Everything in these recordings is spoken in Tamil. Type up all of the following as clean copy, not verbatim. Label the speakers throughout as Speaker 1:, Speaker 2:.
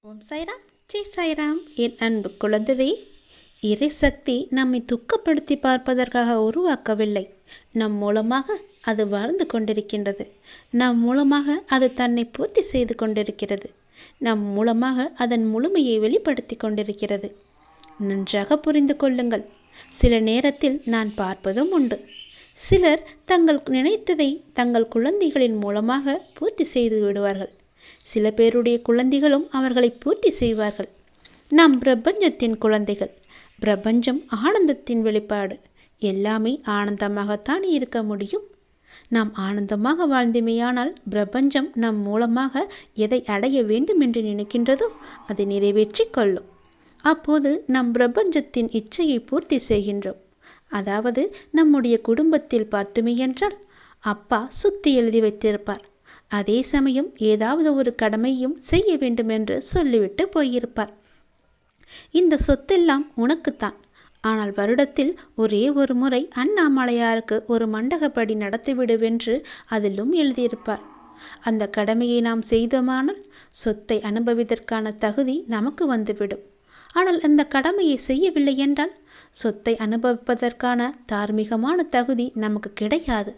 Speaker 1: ஓம் சாய்ராம், ஜெய் சாய்ராம். என் அன்பு குழந்தைவே, இறைசக்தி நம்மை துக்கப்படுத்தி பார்ப்பதற்காக உருவாக்கவில்லை. நம் மூலமாக அது வாழ்ந்து கொண்டிருக்கின்றது. நம் மூலமாக அது தன்னை பூர்த்தி செய்து கொண்டிருக்கிறது. நம் மூலமாக அதன் முழுமையை வெளிப்படுத்தி கொண்டிருக்கிறது. நன்றாக புரிந்து கொள்ளுங்கள். சில நேரத்தில் நான் பார்ப்பதும் உண்டு. சிலர் தங்கள் நினைத்ததை தங்கள் குழந்தைகளின் மூலமாக பூர்த்தி செய்து விடுவார்கள். சில பேருடைய குழந்தைகளும் அவர்களை பூர்த்தி செய்வார்கள். நாம் பிரபஞ்சத்தின் குழந்தைகள். பிரபஞ்சம் ஆனந்தத்தின் வெளிப்பாடு. எல்லாமே ஆனந்தமாகத்தான் இருக்க முடியும். நாம் ஆனந்தமாக வாழ்ந்தமையானால் பிரபஞ்சம் நம் மூலமாக எதை அடைய வேண்டும் என்று நினைக்கின்றதோ அதை நிறைவேற்றி கொள்ளும். அப்போது நம் பிரபஞ்சத்தின் இச்சையை பூர்த்தி செய்கின்றோம். அதாவது நம்முடைய குடும்பத்தில் பார்த்துமையென்றால் அப்பா சுத்தி எழுதி வைத்திருப்பார். அதே சமயம் ஏதாவது ஒரு கடமையும் செய்ய வேண்டும் என்று சொல்லிவிட்டு போயிருப்பார். இந்த சொத்தெல்லாம் உனக்குத்தான். ஆனால் வருடத்தில் ஒரே ஒரு முறை அண்ணாமலையாருக்கு ஒரு மண்டகப்படி நடத்திவிடுவென்று அதிலும் எழுதியிருப்பார். அந்த கடமையை நாம் செய்தோமானால் சொத்தை அனுபவிப்பதற்கான தகுதி நமக்கு வந்துவிடும். ஆனால் அந்த கடமையை செய்யவில்லை என்றால் சொத்தை அனுபவிப்பதற்கான தார்மீகமான தகுதி நமக்கு கிடையாது.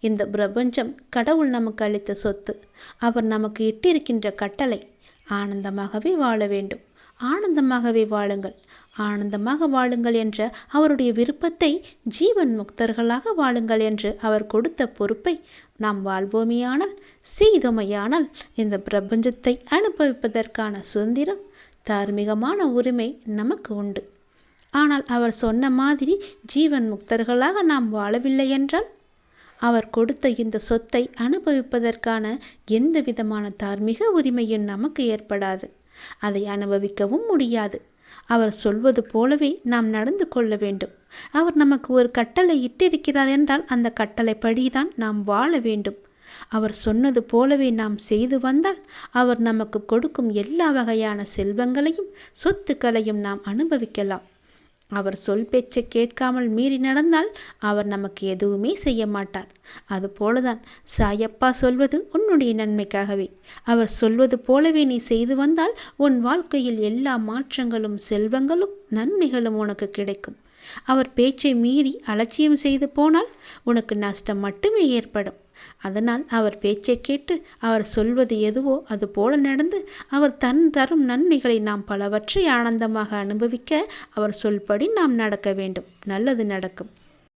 Speaker 1: இந்த பிரபஞ்சம் கடவுள் நமக்கு அளித்த சொத்து. அவர் நமக்கு இட்டிருக்கின்ற கட்டளை. ஆனந்தமாகவே வாழ வேண்டும். ஆனந்தமாகவே வாழுங்கள். ஆனந்தமாக வாழுங்கள் என்ற அவருடைய விருப்பத்தை, ஜீவன் முக்தர்களாக வாழுங்கள் என்று அவர் கொடுத்த பொறுப்பை நாம் வாழ்வோமையானால், செய்தோமையானால் இந்த பிரபஞ்சத்தை அனுபவிப்பதற்கான சுதந்திரம், தார்மீகமான உரிமை நமக்கு உண்டு. ஆனால் அவர் சொன்ன மாதிரி ஜீவன் முக்தர்களாக நாம் வாழவில்லை என்றால் அவர் கொடுத்த இந்த சொத்தை அனுபவிப்பதற்கான எந்த விதமான தார்மீக உரிமையும் நமக்கு ஏற்படாது. அதை அனுபவிக்கவும் முடியாது. அவர் சொல்வது போலவே நாம் நடந்து கொள்ள வேண்டும். அவர் நமக்கு ஒரு கட்டளை இட்டிருக்கிறார் என்றால் அந்த கட்டளைப்படிதான் நாம் வாழ வேண்டும். அவர் சொன்னது போலவே நாம் செய்து வந்தால் அவர் நமக்கு கொடுக்கும் எல்லா வகையான செல்வங்களையும் சொத்துக்களையும் நாம் அனுபவிக்கலாம். அவர் சொல் பேச்சை கேட்காமல் மீறி நடந்தால் அவர் நமக்கு எதுவுமே செய்ய மாட்டார். அதுபோலதான் சாயப்பா சொல்வது உன்னுடைய நன்மைக்காகவே. அவர் சொல்வது போலவே நீ செய்து வந்தால் உன் வாழ்க்கையில் எல்லா மாற்றங்களும், செல்வங்களும், நன்மைகளும் உனக்கு கிடைக்கும். அவர் பேச்சை மீறி அலட்சியம் செய்து போனால் உனக்கு நஷ்டம் மட்டுமே ஏற்படும். அதனால் அவர் பேச்சை கேட்டு அவர் சொல்வது எதுவோ அது போல நடந்து அவர் தரும் நன்மைகளை நாம் பலவற்றை ஆனந்தமாக அனுபவிக்க அவர் சொல்படி நாம் நடக்க வேண்டும். நல்லது நடக்கும்.